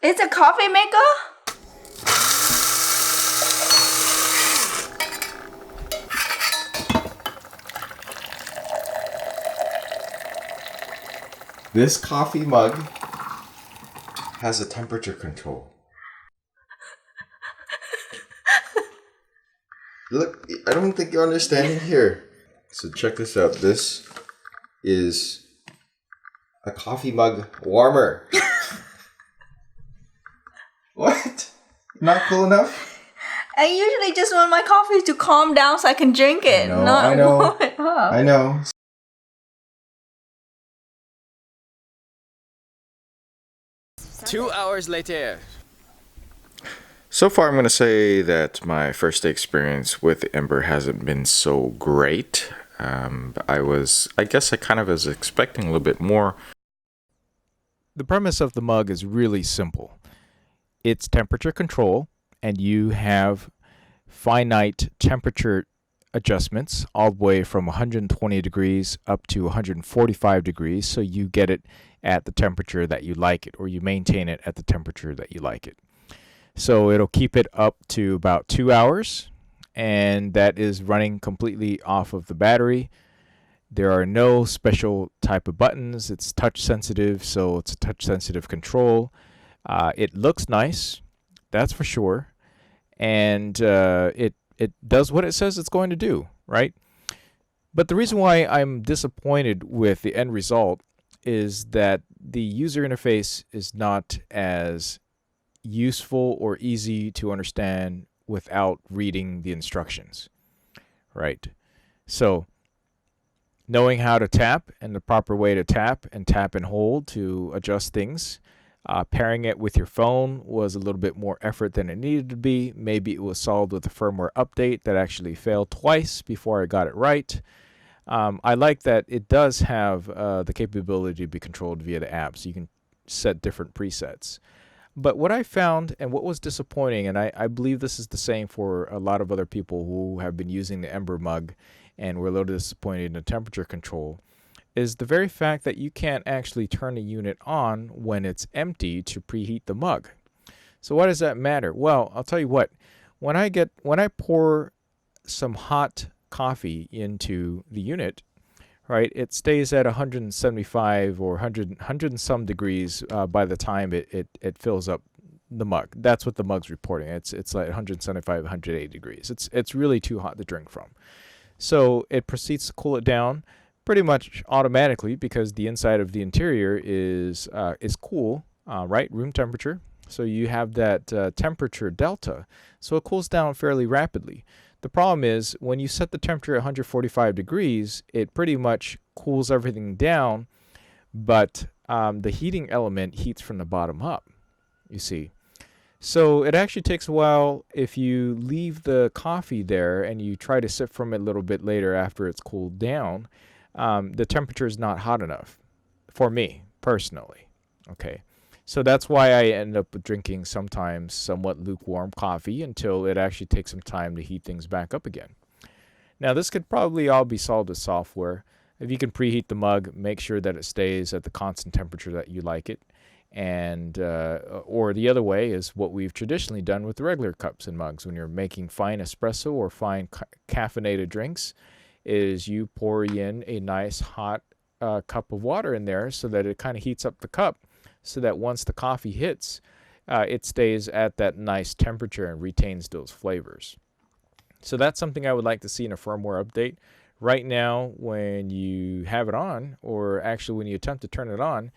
It's a coffee maker? This coffee mug has a temperature control. Look, I don't think you're understanding here. So check this out. This is a coffee mug warmer. What? Not cool enough? I usually just want my coffee to calm down so I can drink it. No, not I know. warm it up. I know. Two hours later. So far, I'm going to say that my first day experience with Ember hasn't been so great. I guess I kind of was expecting a little bit more. The premise of the mug is really simple. It's temperature control, and you have finite temperature adjustments all the way from 120 degrees up to 145 degrees, so you get it at the temperature that you like it, or you maintain it at the temperature that you like it. So it'll keep it up to about 2 hours, and that is running completely off of the battery. There are no special type of buttons. It's touch sensitive, so it's a touch sensitive control. It looks nice, that's for sure, and it does what it says it's going to do, right? But the reason why I'm disappointed with the end result is that the user interface is not as useful or easy to understand without reading the instructions, right? So knowing how to tap and the proper way to tap and hold to adjust things, pairing it with your phone was a little bit more effort than it needed to be. Maybe it was solved with a firmware update that actually failed twice before I got it right. I like that it does have the capability to be controlled via the app, so you can set different presets. But what I found and what was disappointing, and I believe this is the same for a lot of other people who have been using the Ember mug and were a little disappointed in the temperature control, is the very fact that you can't actually turn the unit on when it's empty to preheat the mug. So why does that matter? Well, I'll tell you what. When I pour some hot coffee into the unit, right, it stays at 175 or 100 and some degrees by the time it fills up the mug. That's what the mug's reporting. It's like 175, 180 degrees. It's really too hot to drink from. So it proceeds to cool it down pretty much automatically because the inside of the interior is cool, right, room temperature. So you have that temperature delta. So it cools down fairly rapidly. The problem is when you set the temperature at 145 degrees, it pretty much cools everything down, but the heating element heats from the bottom up, you see. So it actually takes a while if you leave the coffee there and you try to sip from it a little bit later after it's cooled down, the temperature is not hot enough for me personally, okay? So that's why I end up drinking sometimes somewhat lukewarm coffee until it actually takes some time to heat things back up again. Now, this could probably all be solved with software. If you can preheat the mug, make sure that it stays at the constant temperature that you like it. And or the other way is what we've traditionally done with the regular cups and mugs. When you're making fine espresso or fine caffeinated drinks, is you pour in a nice hot cup of water in there so that it kind of heats up the cup, so that once the coffee hits, it stays at that nice temperature and retains those flavors. So that's something I would like to see in a firmware update. Right now, when you have it on, or actually when you attempt to turn it on,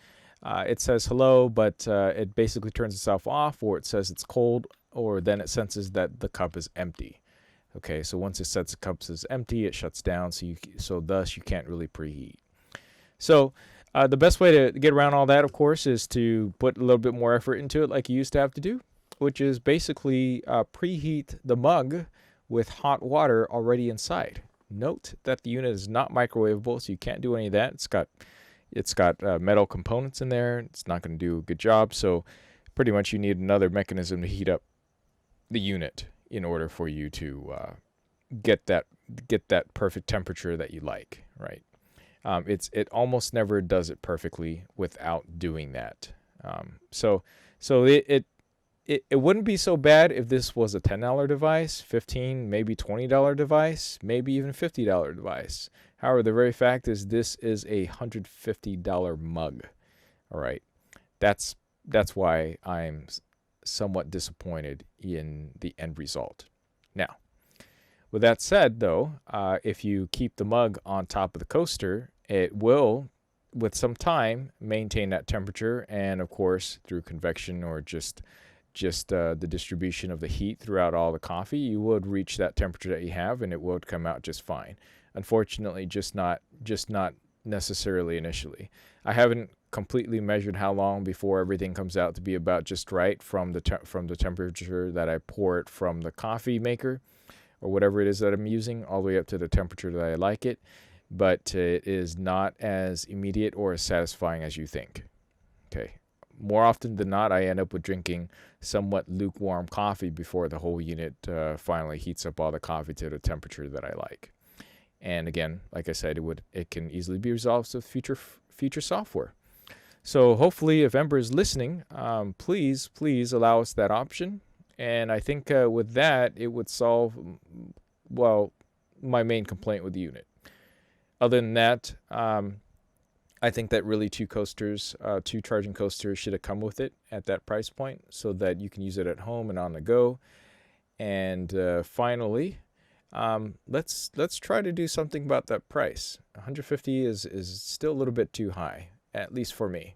it says hello, but it basically turns itself off, or it says it's cold, or then it senses that the cup is empty. Okay, so once it sets the cup as empty, it shuts down, so thus you can't really preheat. So the best way to get around all that, of course, is to put a little bit more effort into it like you used to have to do, which is basically preheat the mug with hot water already inside. Note that the unit is not microwavable, so you can't do any of that. It's got metal components in there. It's not going to do a good job, so pretty much you need another mechanism to heat up the unit in order for you to get that perfect temperature that you like, right? It almost never does it perfectly without doing that. So So it wouldn't be so bad if this was a $10 device, $15, maybe $20 device, maybe even $50 device. However, the very fact is this is a $150 mug. All right. That's why I'm somewhat disappointed in the end result. Now, with that said, though, if you keep the mug on top of the coaster, it will, with some time, maintain that temperature, and of course, through convection or just the distribution of the heat throughout all the coffee, you would reach that temperature that you have, and it would come out just fine. Unfortunately, just not necessarily initially. I haven't completely measured how long before everything comes out to be about just right from the temperature that I pour it from the coffee maker or whatever it is that I'm using, all the way up to the temperature that I like it. But it is not as immediate or as satisfying as you think. Okay. More often than not, I end up with drinking somewhat lukewarm coffee before the whole unit finally heats up all the coffee to the temperature that I like. And again, like I said, it can easily be resolved with future software. So hopefully, if Ember is listening, please allow us that option. And I think with that, it would solve, well, my main complaint with the unit. Other than that, I think that really two charging coasters should have come with it at that price point so that you can use it at home and on the go. And finally, let's try to do something about that price. $150 is still a little bit too high, at least for me.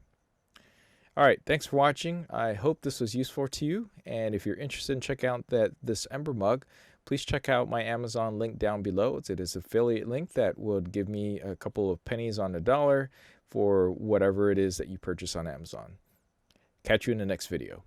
All right, thanks for watching. I hope this was useful to you. And if you're interested in checking out this Ember mug, please check out my Amazon link down below. It is an affiliate link that would give me a couple of pennies on the dollar for whatever it is that you purchase on Amazon. Catch you in the next video.